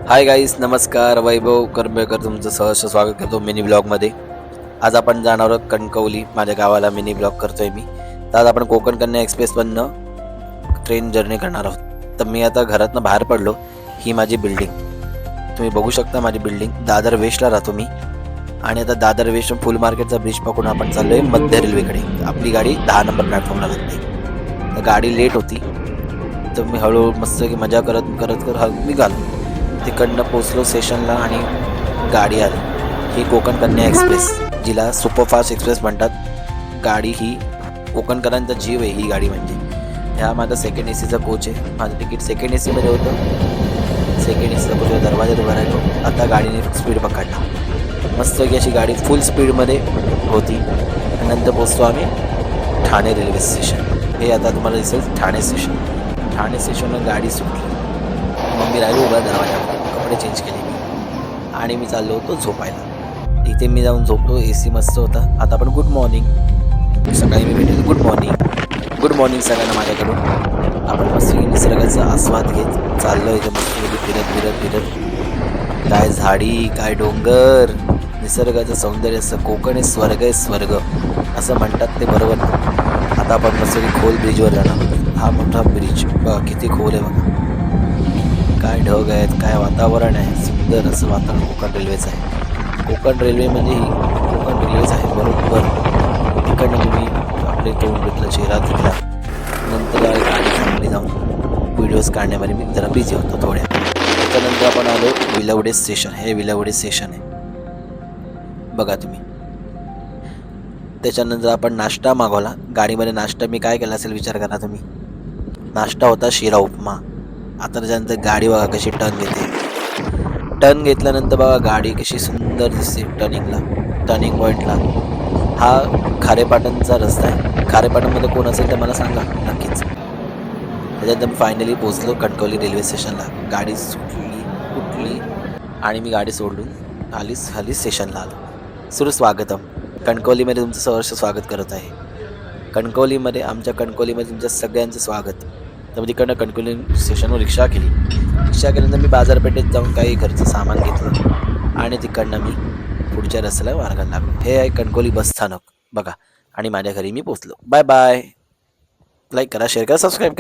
Hi guys, नमस्कार. वैभव करंबेकर तुमचं सहर्ष स्वागत करतो मिनी ब्लॉगमध्ये. आज आपण जाणार आहोत कणकवली, माझ्या गावाला मिनी ब्लॉग करतोय मी. तर आज आपण कोकण कन्या एक्सप्रेसमधनं ट्रेन जर्नी करणार आहोत. तर मी आता घरातनं बाहेर पडलो. ही माझी बिल्डिंग तुम्ही बघू शकता. माझी बिल्डिंग दादर वेस्टला राहतो मी. आणि आता दादर वेस्ट फुल मार्केटचा ब्रिज पकडून आपण चाललोय मध्य रेल्वेकडे. आपली गाडी 10 नंबर प्लॅटफॉर्मला लागते. तर गाडी लेट होती, तर मी हळूहळू मस्त की मजा करत करत निघालो. तिकडनं पोचलो स्टेशनला आणि गाडी आली. ही कोकण कन्या एक्सप्रेस, जिला सुपरफास्ट एक्सप्रेस म्हणतात. गाडी ही कोकणकरांचा जीव आहे. ही गाडी म्हणजे ह्या माझा सेकंड ACचा कोच आहे. माझं तिकीट सेकंड ACमध्ये होतं. सेकंड ACचा कोच दरवाजात उभा राहिलो. आता गाडीने स्पीड पकडला. मस्त की अशी गाडी फुल स्पीडमध्ये होती. आणि नंतर पोचतो आम्ही ठाणे रेल्वे स्टेशन. हे आता तुम्हाला दिसेल ठाणे स्टेशन. ठाणे स्टेशनवर गाडी सुटली. मग मी राहिलो उभा दरवाजावर. कपडे चेंज केले मी आणि मी चाललो होतो झोपायला. इथे मी जाऊन झोपलो. AC मस्त होता. आता आपण गुड मॉर्निंग. सकाळी मी भेटेल. गुड मॉर्निंग सगळ्यांना माझ्याकडून. आपण मस्त निसर्गाचा आस्वाद घेत चाललो. इथे मस्त फिरत काय झाडी, काय डोंगर, निसर्गाचं सौंदर्य. असं कोकण हे स्वर्ग आहे, स्वर्ग असं म्हणतात ते बरोबर. आता आपण मस्त खोल ब्रिजवर जाणार. हा मोठा ब्रिज बघा किती खोल आहे बघा. काय ढग आहेत, काय वातावरण आहे. सुंदर असं वातावरण कोकण रेल्वेचं आहे. कोकण रेल्वे म्हणजे ही कोकण रेल्वेच आहे बरोबर. तिकडनं मी आपले तोंड घेतलं, चेहरा घेतला. नंतर गाडी थांबली जाऊन व्हिडिओज काढण्यामध्ये मी जरा बिझी होतो थोड्या. त्याच्यानंतर आपण आलो विलवडे स्टेशन. हे विलवडे स्टेशन आहे बघा तुम्ही. त्याच्यानंतर आपण नाश्ता मागवला. गाडीमध्ये नाश्ता मी काय केला असेल विचार करा तुम्ही. नाश्ता होता शिरा उपमा. आता त्याच्यानंतर गाडी बघा कशी टर्न घेते. टर्न घेतल्यानंतर बघा गाडी कशी सुंदर दिसते टर्निंग पॉईंटला. हा खारेपाटणचा रस्ता आहे. खारेपाटणमध्ये कोण असेल तर मला सांगा नक्कीच. त्याच्यानंतर फायनली पोचलो कणकवली रेल्वे स्टेशनला. गाडी उठली आणि मी गाडी सोडून खाली स्टेशनला आलो. सुस्वागतम. कणकवलीमध्ये तुमचं सहर्ष स्वागत करत आहे. आमच्या कणकवलीमध्ये तुमच्या सगळ्यांचं स्वागत. तर मी तिकडनं कणकवली स्टेशनवर रिक्षा केल्यानंतर मी बाजारपेठेत जाऊन काही घरचं सामान घेतलं आणि तिकडनं मी पुढच्या रस्त्याला मार्गाला लागलो. हे आहे कणकवली बस स्थानक बघा. आणि माझ्या घरी मी पोचलो. Bye bye. लाईक करा, शेअर करा, सबस्क्राईब करा.